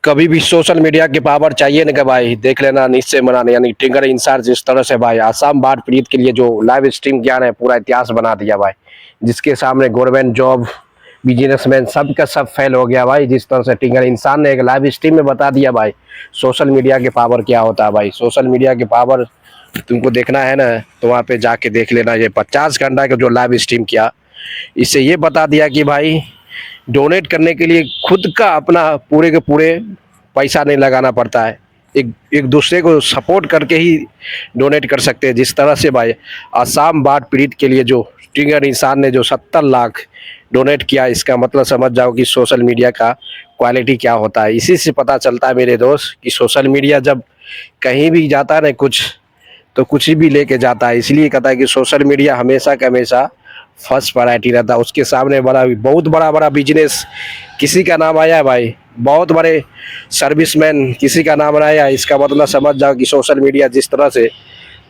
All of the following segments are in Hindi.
कभी भी सोशल मीडिया की पावर चाहिए ना कि भाई देख लेना निश्चय मनाने, यानी टिंगर इंसार जिस तरह से भाई आसाम बाढ़ पीड़ित के लिए जो लाइव स्ट्रीम किया है पूरा इतिहास बना दिया भाई, जिसके सामने गवर्नमेंट जॉब बिजनेसमैन सब का सब फेल हो गया भाई। जिस तरह से टिंगर इंसान ने एक लाइव स्ट्रीम में बता दिया भाई सोशल मीडिया की पावर क्या होता है भाई। सोशल मीडिया की पावर तुमको देखना है ना तो वहाँ पे जाके देख लेना। ये 50 घंटा का जो लाइव स्ट्रीम किया, इससे ये बता दिया कि भाई डोनेट करने के लिए खुद का अपना पूरे के पूरे पैसा नहीं लगाना पड़ता है, एक एक दूसरे को सपोर्ट करके ही डोनेट कर सकते हैं। जिस तरह से भाई आसाम बाढ़ पीड़ित के लिए जो टिंगर इंसान ने जो 70 लाख डोनेट किया, इसका मतलब समझ जाओ कि सोशल मीडिया का क्वालिटी क्या होता है। इसी से पता चलता है मेरे दोस्त कि सोशल मीडिया जब कहीं भी जाता है ना कुछ, तो कुछ भी लेके जाता है। इसलिए कहता है कि सोशल मीडिया हमेशा का हमेशा फर्स्ट प्रायोरिटी रहता है। उसके सामने बड़ा बहुत बड़ा बड़ा बिजनेस किसी का नाम आया है भाई, बहुत बड़े सर्विसमैन किसी का नाम आया है। इसका मतलब समझ जाओ कि सोशल मीडिया जिस तरह से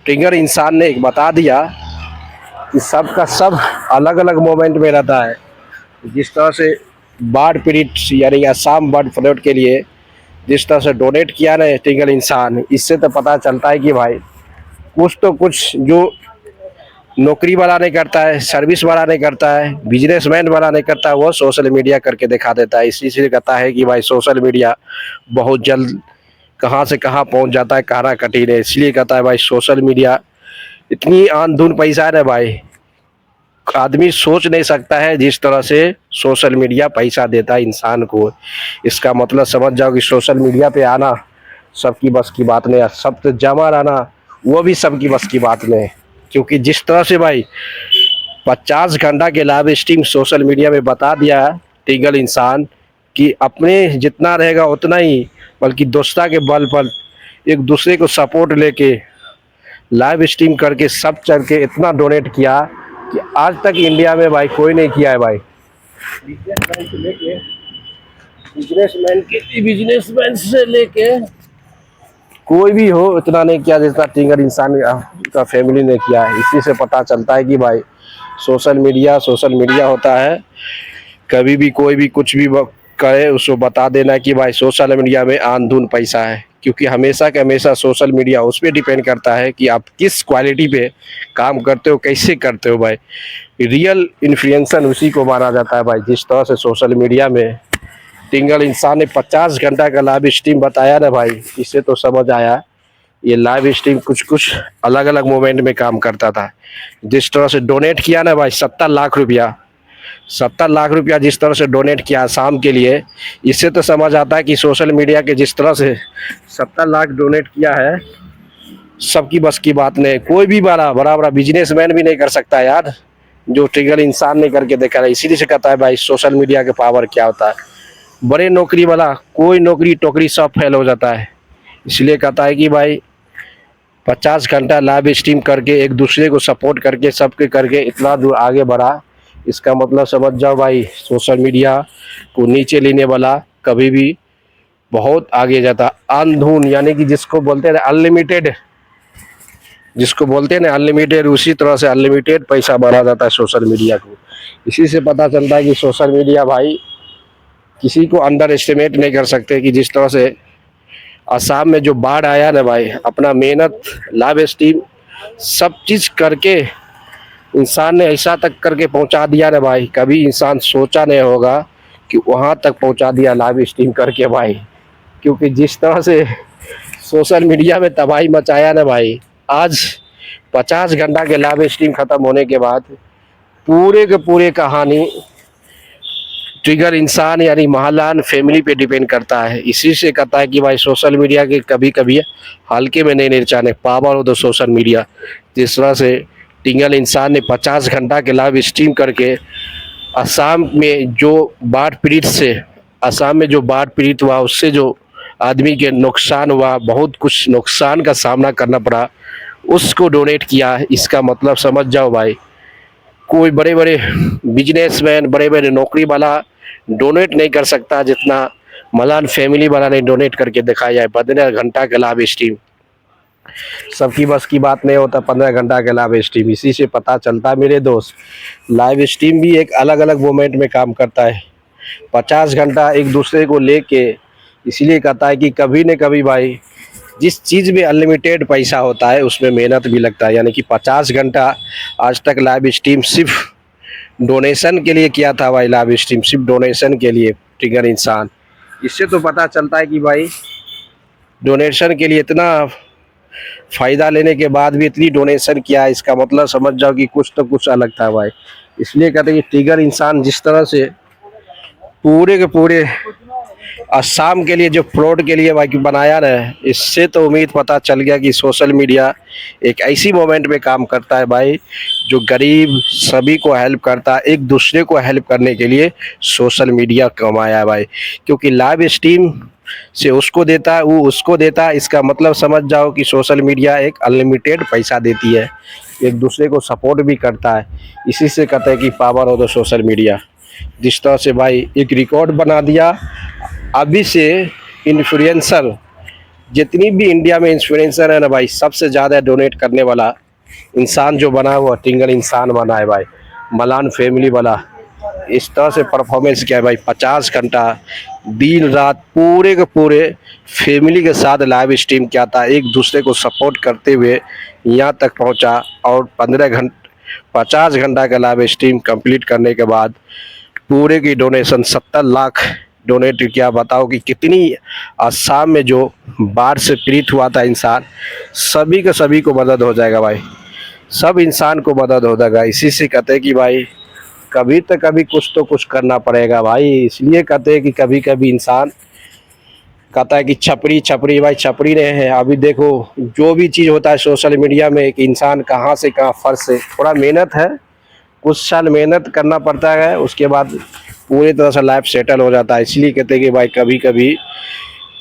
टिंगर इंसान ने एक बता दिया कि सब का सब अलग अलग मोमेंट में रहता है। जिस तरह से बाढ़ पीड़ित यानी आसाम बाढ़ फ्लड के लिए जिस तरह से डोनेट किया ना टिंगर इंसान, इससे तो पता चलता है कि भाई कुछ तो कुछ जो नौकरी वाला नहीं करता है, सर्विस वाला नहीं करता है, बिजनेसमैन वाला नहीं करता है, वो सोशल मीडिया करके दिखा देता है। इसी कहता है कि भाई सोशल मीडिया बहुत जल्द कहाँ से कहाँ पहुँच जाता है, कहना कठिन है। इसलिए कहता है भाई सोशल मीडिया इतनी आंधुन पैसा है ना भाई, आदमी सोच नहीं सकता है जिस तरह से सोशल मीडिया पैसा देता है इंसान को। इसका मतलब समझ जाओ कि सोशल मीडिया पे आना सबकी बस की बात नहीं है, सब तो जमा रहना वो भी सबकी बस की बात नहीं है। क्योंकि जिस तरह से भाई 50 घंटा के लाइव स्ट्रीम सोशल मीडिया में बता दिया है टिंगर इंसान कि अपने जितना रहेगा उतना ही, बल्कि दोस्ता के बल पर एक दूसरे को सपोर्ट लेके लाइव स्ट्रीम करके सब चल के इतना डोनेट किया कि आज तक इंडिया में भाई कोई नहीं किया है भाई। बिजनेसमैन से लेके कोई भी हो इतना नहीं किया जितना टिंगर इंसान का फैमिली ने किया है। इसी से पता चलता है कि भाई सोशल मीडिया होता है। कभी भी कोई भी कुछ भी करे उसको बता देना कि भाई सोशल मीडिया में आंधुन पैसा है। क्योंकि हमेशा के हमेशा सोशल मीडिया उस पर डिपेंड करता है कि आप किस क्वालिटी पे काम करते हो, कैसे करते हो भाई। रियल इन्फ्लुएंसर उसी को माना जाता है भाई। जिस तरह से सोशल मीडिया में टिंगर इंसान ने 50 घंटा का लाइव स्ट्रीम बताया ना भाई, इससे तो समझ आया ये लाइव स्ट्रीम कुछ कुछ अलग अलग मोमेंट में काम करता था। जिस तरह से डोनेट किया ना भाई 70 लाख रुपया, 70 लाख रुपया जिस तरह से डोनेट किया आसाम के लिए, इससे तो समझ आता है कि सोशल मीडिया के जिस तरह से 70 लाख डोनेट किया है सबकी बस की बात नहीं। कोई भी बड़ा बड़ा बिजनेसमैन भी नहीं कर सकता यार जो टिंगर इंसान ने करके देखा है। इसीलिए से कहता है भाई सोशल मीडिया के पावर क्या होता है। बड़े नौकरी वाला कोई नौकरी टोकरी सब फेल हो जाता है। इसलिए कहता है कि भाई 50 घंटा लाइव स्ट्रीम करके एक दूसरे को सपोर्ट करके सबके करके इतना दूर आगे बढ़ा। इसका मतलब समझ जाओ भाई सोशल मीडिया को नीचे लेने वाला कभी भी बहुत आगे जाता। अंधुन यानी कि जिसको बोलते हैं अनलिमिटेड, जिसको बोलते हैं ना अनलिमिटेड, उसी तरह से अनलिमिटेड पैसा बढ़ा जाता है सोशल मीडिया को। इसी से पता चलता है कि सोशल मीडिया भाई किसी को अंडर एस्टिमेट नहीं कर सकते। कि जिस तरह से आसाम में जो बाढ़ आया ना भाई, अपना मेहनत लाइव स्ट्रीम सब चीज़ करके इंसान ने ऐसा तक करके पहुंचा दिया ना भाई, कभी इंसान सोचा नहीं होगा कि वहां तक पहुंचा दिया लाइव स्ट्रीम करके भाई। क्योंकि जिस तरह से सोशल मीडिया में तबाही मचाया ना भाई, आज 50 घंटा के लाइव स्ट्रीम खत्म होने के बाद पूरे के पूरे कहानी ट्रिगर इंसान यानी महालान फैमिली पे डिपेंड करता है। इसी से कहता है कि भाई सोशल मीडिया के कभी कभी हल्के में नहीं चाहने, पावर हो तो सोशल मीडिया। जिस तरह से टिंगर इंसान ने 50 घंटा के लाइव स्ट्रीम करके असम में जो बाढ़ पीड़ित से असम में जो बाढ़ पीड़ित हुआ उससे जो आदमी के नुकसान हुआ, बहुत कुछ नुकसान का सामना करना पड़ा, उसको डोनेट किया। इसका मतलब समझ जाओ भाई कोई बड़े बड़े बिजनेसमैन बड़े बड़े नौकरी वाला डोनेट नहीं कर सकता जितना मलान फैमिली वाला ने डोनेट करके दिखाया है। 15 घंटा का लाइव स्ट्रीम सबकी बस की बात नहीं होता। 15 घंटा का लाइव स्ट्रीम, इसी से पता चलता है मेरे दोस्त लाइव स्ट्रीम भी एक अलग अलग मोमेंट में काम करता है। 50 घंटा एक दूसरे को लेके इसलिए कहता है कि कभी न कभी भाई जिस चीज़ में अनलिमिटेड पैसा होता है उसमें मेहनत भी लगता है। यानी कि 50 घंटा आज तक लाइव स्ट्रीम सिर्फ डोनेशन के लिए किया था भाई, लाइव स्ट्रीम सिर्फ डोनेशन के लिए ट्रिगर इंसान। इससे तो पता चलता है कि भाई डोनेशन के लिए इतना फ़ायदा लेने के बाद भी इतनी डोनेशन किया है, इसका मतलब समझ जाओ कि कुछ तो कुछ अलग था भाई। इसलिए कहते हैं कि ट्रिगर इंसान जिस तरह से पूरे के पूरे असम के लिए जो फ्रॉड के लिए भाई बनाया ना, इससे तो उम्मीद पता चल गया कि सोशल मीडिया एक ऐसी मोमेंट में काम करता है भाई जो गरीब सभी को हेल्प करता है। एक दूसरे को हेल्प करने के लिए सोशल मीडिया कमाया है भाई, क्योंकि लाइव स्ट्रीम से उसको देता है, वो उसको देता है। इसका मतलब समझ जाओ कि सोशल मीडिया एक अनलिमिटेड पैसा देती है, एक दूसरे को सपोर्ट भी करता है। इसी से कहते हैं कि power of the social media. जिस तरह से भाई एक रिकॉर्ड बना दिया, अभी से इन्फ्लुएंसर जितनी भी इंडिया में इन्फ्लुएंसर है ना भाई, सबसे ज़्यादा डोनेट करने वाला इंसान जो बना है वो ट्रिगर इंसान बना है भाई, मलान फैमिली वाला। इस तरह से परफॉर्मेंस किया है भाई, 50 घंटा दिन रात पूरे के पूरे फैमिली के साथ लाइव स्ट्रीम किया था, एक दूसरे को सपोर्ट करते हुए यहाँ तक पहुँचा। और 50 घंटा का लाइव स्ट्रीम कंप्लीट करने के बाद पूरे की डोनेशन 70 लाख डोनेट किया। बताओ कि कितनी असम में जो बाढ़ से पीड़ित हुआ था इंसान, सभी के सभी को मदद हो जाएगा भाई, सब इंसान को मदद हो जाएगा। इसी से कहते हैं कि भाई कभी तो कभी कुछ तो कुछ करना पड़ेगा भाई। इसलिए कहते हैं कि कभी कभी इंसान कहता है कि छपरी छपरी भाई, छपरी नहीं है। अभी देखो जो भी चीज़ होता है सोशल मीडिया में, एक इंसान कहाँ से कहाँ फर्श से, थोड़ा मेहनत है, कुछ साल मेहनत करना पड़ता है, उसके बाद पूरी तरह से लाइफ सेटल हो जाता है। इसलिए कहते हैं कि भाई कभी कभी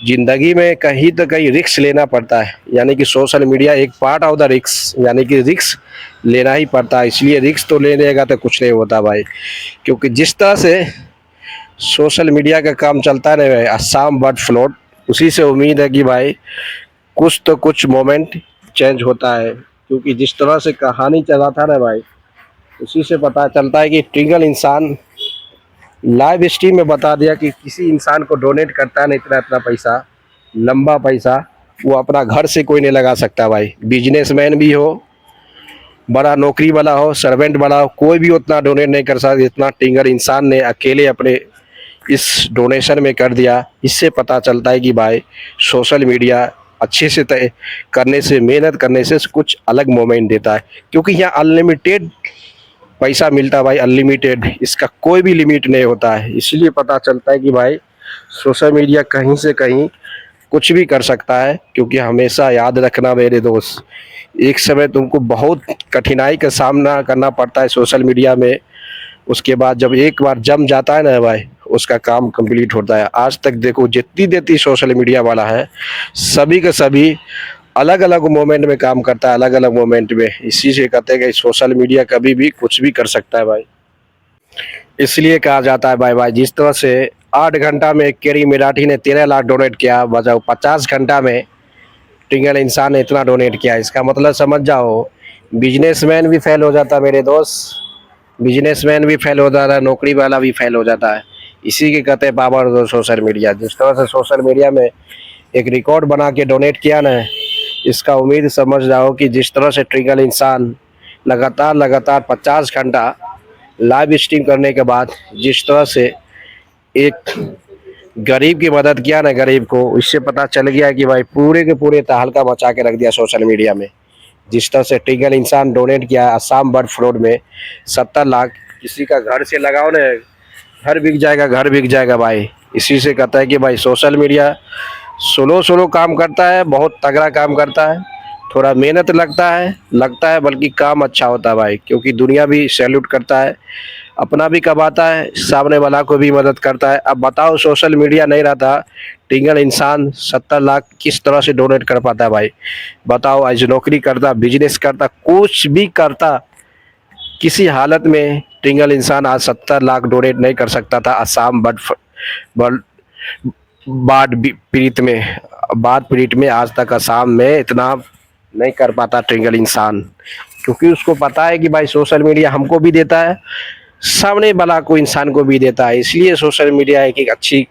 ज़िंदगी में कहीं तो कहीं रिस्क लेना पड़ता है, यानी कि सोशल मीडिया एक पार्ट ऑफ द रिस्क, यानी कि रिस्क लेना ही पड़ता है। इसलिए रिस्क तो ले लेगा तो कुछ नहीं होता भाई, क्योंकि जिस तरह से सोशल मीडिया का काम चलता है ना भाई, असम बर्ड फ्लूट, उसी से उम्मीद है कि भाई कुछ तो कुछ मोमेंट चेंज होता है। क्योंकि जिस तरह से कहानी चला था ना भाई, उसी से पता चलता है कि ट्रिगर इंसान लाइव स्ट्रीम में बता दिया कि किसी इंसान को डोनेट करता है ना इतना इतना पैसा, लंबा पैसा, वो अपना घर से कोई नहीं लगा सकता भाई। बिजनेसमैन भी हो, बड़ा नौकरी वाला हो, सर्वेंट वाला हो, कोई भी उतना डोनेट नहीं कर सकता जितना ट्रिगर इंसान ने अकेले अपने इस डोनेशन में कर दिया। इससे पता चलता है कि भाई सोशल मीडिया अच्छे से तय करने से, मेहनत करने से कुछ अलग मोमेंट देता है। क्योंकि यहाँ अनलिमिटेड पैसा मिलता है भाई, अनलिमिटेड, इसका कोई भी लिमिट नहीं होता है। इसलिए पता चलता है कि भाई सोशल मीडिया कहीं से कहीं कुछ भी कर सकता है। क्योंकि हमेशा याद रखना मेरे दोस्त, एक समय तुमको बहुत कठिनाई का सामना करना पड़ता है सोशल मीडिया में, उसके बाद जब एक बार जम जाता है ना भाई, उसका काम कंप्लीट होता है। आज तक देखो जितनी देती सोशल मीडिया वाला है, सभी के सभी अलग अलग मोमेंट में काम करता है, अलग अलग मोमेंट में। इसी से कहते हैं कि सोशल मीडिया कभी भी कुछ भी कर सकता है भाई। इसलिए कहा जाता है भाई जिस तरह से 8 घंटा में केरी मराठी ने 13 लाख डोनेट किया, बजाओ 50 घंटा में ट्रिगर इंसान ने इतना डोनेट किया। इसका मतलब समझ जाओ बिजनेसमैन भी फेल हो जाता है मेरे दोस्त, बिजनेसमैन भी फेल हो जाता है, नौकरी वाला भी फेल हो जाता है। इसी के कहते हैं पावर ऑफ सोशल मीडिया। जिस तरह से सोशल मीडिया में एक रिकॉर्ड बना के डोनेट किया ना, इसका उम्मीद समझ जाओ कि जिस तरह से ट्रिगर इंसान लगातार 50 घंटा लाइव स्ट्रीम करने के बाद जिस तरह से एक गरीब की मदद किया ना, गरीब को, इससे पता चल गया कि भाई पूरे के पूरे तहलका मचा के रख दिया सोशल मीडिया में। जिस तरह से ट्रिगर इंसान डोनेट किया असम बर्ड फ्लूट में 70 लाख, किसी का घर से लगाओ ना, घर बिक जाएगा, घर बिक जाएगा भाई। इसी से कहता है कि भाई सोशल मीडिया स्लो काम करता है, बहुत तगड़ा काम करता है, थोड़ा मेहनत लगता है बल्कि काम अच्छा होता है भाई। क्योंकि दुनिया भी सैल्यूट करता है, अपना भी कमाता है, सामने वाला को भी मदद करता है। अब बताओ सोशल मीडिया नहीं रहता, ट्रिगर इंसान 70 लाख किस तरह से डोनेट कर पाता है भाई। बताओ आज नौकरी करता, बिजनेस करता, कुछ भी करता, किसी हालत में ट्रिगर इंसान आज 70 लाख डोनेट नहीं कर सकता था असम बाढ़ पीड़ित में। आज तक असम में इतना नहीं कर पाता ट्रिगर इंसान, क्योंकि उसको पता है कि भाई सोशल मीडिया हमको भी देता है, सामने वाला को इंसान को भी देता है। इसलिए सोशल मीडिया एक अच्छी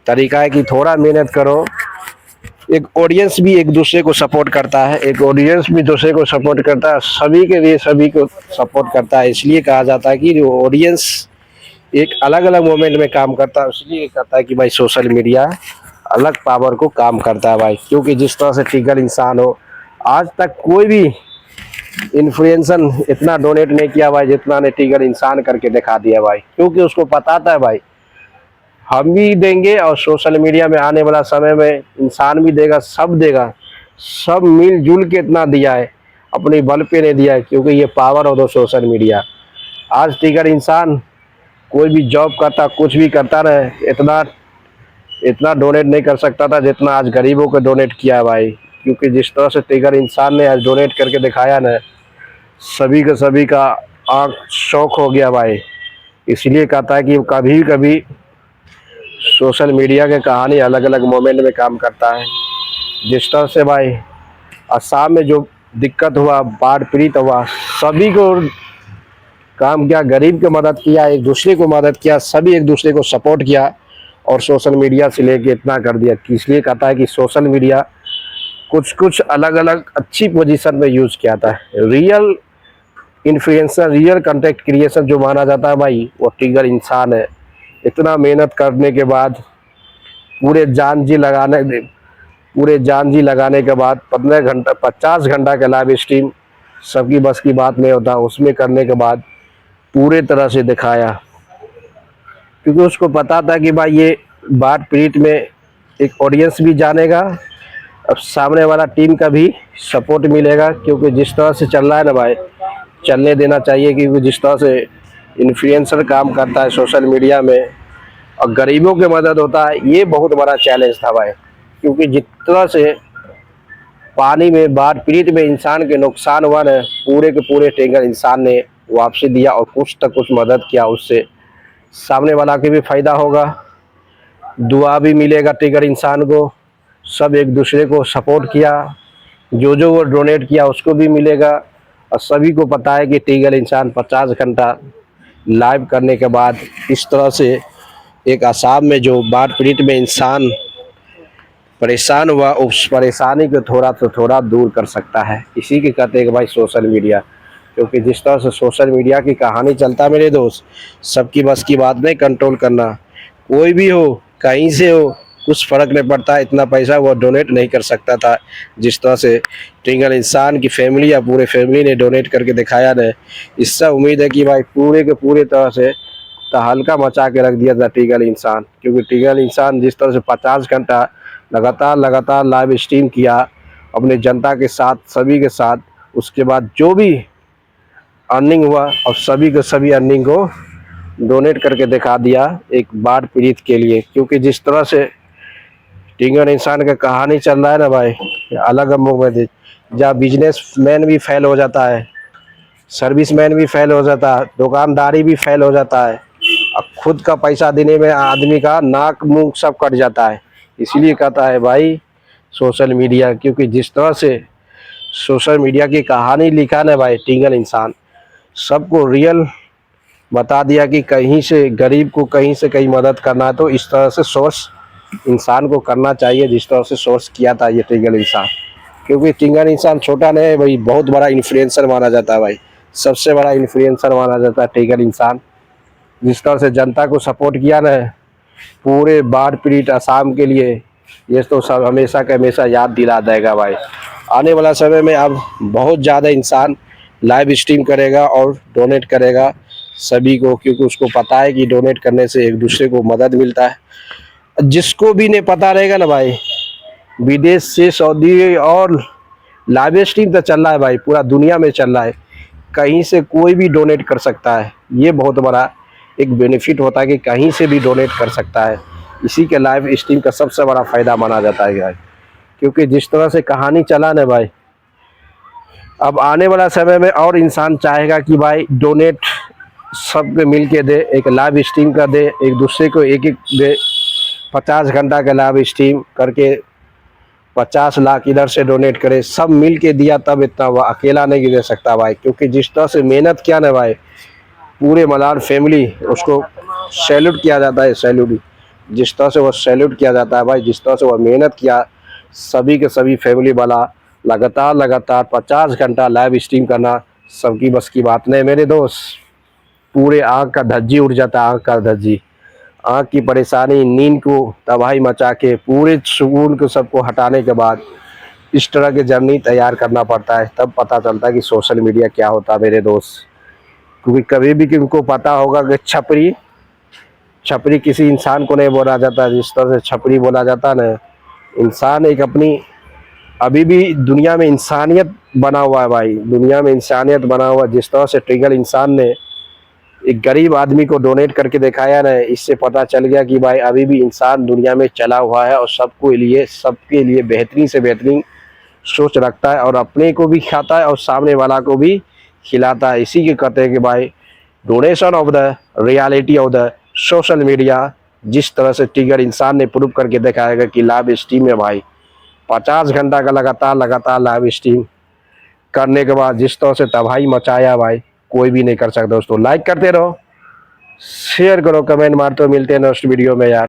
तरीका है कि थोड़ा मेहनत करो। एक ऑडियंस भी एक दूसरे को सपोर्ट करता है, एक ऑडियंस भी दूसरे को सपोर्ट करता है, सभी के लिए सभी को सपोर्ट करता है। इसलिए कहा जाता है कि जो ऑडियंस एक अलग अलग मोमेंट में काम करता है, इसलिए कहता है कि भाई सोशल मीडिया अलग पावर को काम करता है भाई। क्योंकि जिस तरह से टिगर इंसान हो, आज तक कोई भी इन्फ्लुएंसर इतना डोनेट नहीं किया भाई जितना ने टिगर इंसान करके दिखा दिया भाई। क्योंकि उसको पता था भाई हम भी देंगे और सोशल मीडिया में आने वाला समय में इंसान भी देगा, सब देगा, सब मिलजुल के इतना दिया है, अपनी बल पे नहीं दिया है। क्योंकि ये पावर हो दो सोशल मीडिया। आज टिगर इंसान कोई भी जॉब करता, कुछ भी करता रहे, इतना इतना डोनेट नहीं कर सकता था जितना आज गरीबों को डोनेट किया है भाई। क्योंकि जिस तरह से टिगर इंसान ने आज डोनेट करके दिखाया ना, सभी का आँख शौक हो गया भाई। इसलिए कहता है कि कभी कभी सोशल मीडिया के कहानी अलग अलग मोमेंट में काम करता है। जिस तरह से भाई असम में जो दिक्कत हुआ, बाढ़ पीड़ित हुआ, सभी को काम किया, गरीब की मदद किया, एक दूसरे को मदद किया, सभी एक दूसरे को सपोर्ट किया और सोशल मीडिया से लेके इतना कर दिया। इसलिए कहता है कि सोशल मीडिया कुछ कुछ अलग अलग अच्छी पोजीशन में यूज़ किया था। Real influencer, real content creation जो माना जाता है भाई, वो टिगर इंसान है। इतना मेहनत करने के बाद पूरे जान जी लगाने के बाद 15 घंटा 50 घंटा का लाइव स्ट्रीम सबकी बस की बात नहीं होता। उसमें करने के बाद पूरे तरह से दिखाया, क्योंकि उसको पता था कि भाई ये बाढ़ पीड़ित में एक ऑडियंस भी जानेगा, अब सामने वाला टीम का भी सपोर्ट मिलेगा। क्योंकि जिस तरह से चल रहा है ना भाई, चलने देना चाहिए। क्योंकि जिस तरह से इन्फ्लुएंसर काम करता है सोशल मीडिया में और गरीबों की मदद होता है, ये बहुत बड़ा चैलेंज था भाई। क्योंकि जिस तरह से पानी में बाढ़ पीड़ित में इंसान के नुकसान हुआ ना, पूरे के पूरे टिगर इंसान ने वापसी दिया और कुछ तक कुछ मदद किया। उससे सामने वाला के भी फायदा होगा, दुआ भी मिलेगा टिगर इंसान को। सब एक दूसरे को सपोर्ट किया, जो वो डोनेट किया उसको भी मिलेगा। और सभी को पता है कि टिगर इंसान 50 घंटा लाइव करने के बाद इस तरह से एक असम में जो बाढ़ पीड़ित में इंसान परेशान हुआ, उस परेशानी को थोड़ा तो थोड़ा दूर कर सकता है। इसी के कहते हैं कि भाई सोशल मीडिया। क्योंकि जिस तरह से सोशल मीडिया की कहानी चलता है मेरे दोस्त, सबकी बस की बात नहीं कंट्रोल करना। कोई भी हो, कहीं से हो, कुछ फ़र्क नहीं पड़ता। इतना पैसा वो डोनेट नहीं कर सकता था जिस तरह से टिगर इंसान की फैमिली या पूरे फैमिली ने डोनेट करके दिखाया है। इससे उम्मीद है कि भाई पूरे के पूरे तरह से तहलका मचा के रख दिया था टिगर इंसान। क्योंकि टिगर इंसान जिस तरह से 50 घंटा लगातार लाइव स्ट्रीम किया अपने जनता के साथ, सभी के साथ, उसके बाद जो भी अर्निंग हुआ और सभी के सभी अर्निंग को डोनेट करके दिखा दिया एक बाढ़ पीड़ित के लिए। क्योंकि जिस तरह से टिगर इंसान का कहानी चल रहा है ना भाई, अलग में जहाँ बिजनेसमैन भी फेल हो जाता है, सर्विसमैन भी फेल हो जाता है, दुकानदारी भी फेल हो जाता है, अब खुद का पैसा देने में आदमी का नाक मुंह सब कट जाता है। इसलिए कहता है भाई सोशल मीडिया। क्योंकि जिस तरह से सोशल मीडिया की कहानी लिखा ना भाई, टिगर इंसान सबको रियल बता दिया कि कहीं से गरीब को कहीं से कहीं मदद करना है तो इस तरह से सोर्स इंसान को करना चाहिए, जिस तरह से सोर्स किया था ये टिगर इंसान। क्योंकि टिगर इंसान छोटा नहीं है भाई, बहुत बड़ा इन्फ्लुएंसर माना जाता है भाई, सबसे बड़ा इन्फ्लुएंसर माना जाता है टिगर इंसान। जिस तरह से जनता को सपोर्ट किया ना पूरे बाढ़ पीड़ित असम के लिए, ये तो सब हमेशा का हमेशा याद दिला देगा भाई। आने वाला समय में अब बहुत ज़्यादा इंसान लाइव स्ट्रीम करेगा और डोनेट करेगा सभी को। क्योंकि उसको पता है कि डोनेट करने से एक दूसरे को मदद मिलता है। जिसको भी नहीं पता रहेगा ना भाई, विदेश से सऊदी और लाइव स्ट्रीम तो चल रहा है भाई, पूरा दुनिया में चल रहा है, कहीं से कोई भी डोनेट कर सकता है। ये बहुत बड़ा एक बेनिफिट होता है कि कहीं से भी डोनेट कर सकता है। इसी के लाइव स्ट्रीम का सबसे बड़ा फ़ायदा माना जाता है भाई। क्योंकि जिस तरह से कहानी चला ना भाई, अब आने वाला समय में और इंसान चाहेगा कि भाई डोनेट सब मिल के दे, एक लाइव स्ट्रीम का दे, एक दूसरे को एक दे। 50 घंटा का लाइव स्ट्रीम करके 50 लाख इधर से डोनेट करे, सब मिल के दिया तब इतना, वह अकेला नहीं दे सकता भाई। क्योंकि जिस तरह से मेहनत किया ना भाई, पूरे मलार फैमिली उसको सैल्यूट किया जाता है, सैल्यूट। जिस तरह से वो सैल्यूट किया जाता है भाई, जिस तरह से वो मेहनत किया, सभी के सभी फैमिली वाला लगातार 50 घंटा लाइव स्ट्रीम करना सबकी बस की बात नहीं मेरे दोस्त। पूरे आँख का धज्जी उड़ जाता है, आँख का धज्जी, आँख की परेशानी, नींद को तबाही मचा के पूरे सुकून को सबको हटाने के बाद इस तरह की जर्नी तैयार करना पड़ता है, तब पता चलता है कि सोशल मीडिया क्या होता है मेरे दोस्त। क्योंकि कभी भी किनको पता होगा कि छपरी छपरी किसी इंसान को नहीं बोला जाता, जिस तरह से छपरी बोला जाता है ना, इंसान एक अपनी अभी भी दुनिया में इंसानियत बना हुआ है भाई, दुनिया में इंसानियत बना हुआ है। जिस तरह से ट्रिगर इंसान ने एक गरीब आदमी को डोनेट करके दिखाया ना, इससे पता चल गया कि भाई अभी भी इंसान दुनिया में चला हुआ है और सबके लिए बेहतरीन से बेहतरीन सोच रखता है और अपने को भी खाता है और सामने वाला को भी खिलाता है। इसी के कहते हैं कि भाई donation of the reality of the social media. जिस तरह से टिगर इंसान ने प्रूव करके दिखाएगा कि लाइव स्ट्रीम में भाई 50 घंटा का लगातार लाइव स्ट्रीम करने के बाद जिस तरह से तबाही मचाया भाई, कोई भी नहीं कर सकता दोस्तों। लाइक करते रहो, शेयर करो, कमेंट मारते हो। मिलते हैं नेक्स्ट वीडियो में यार।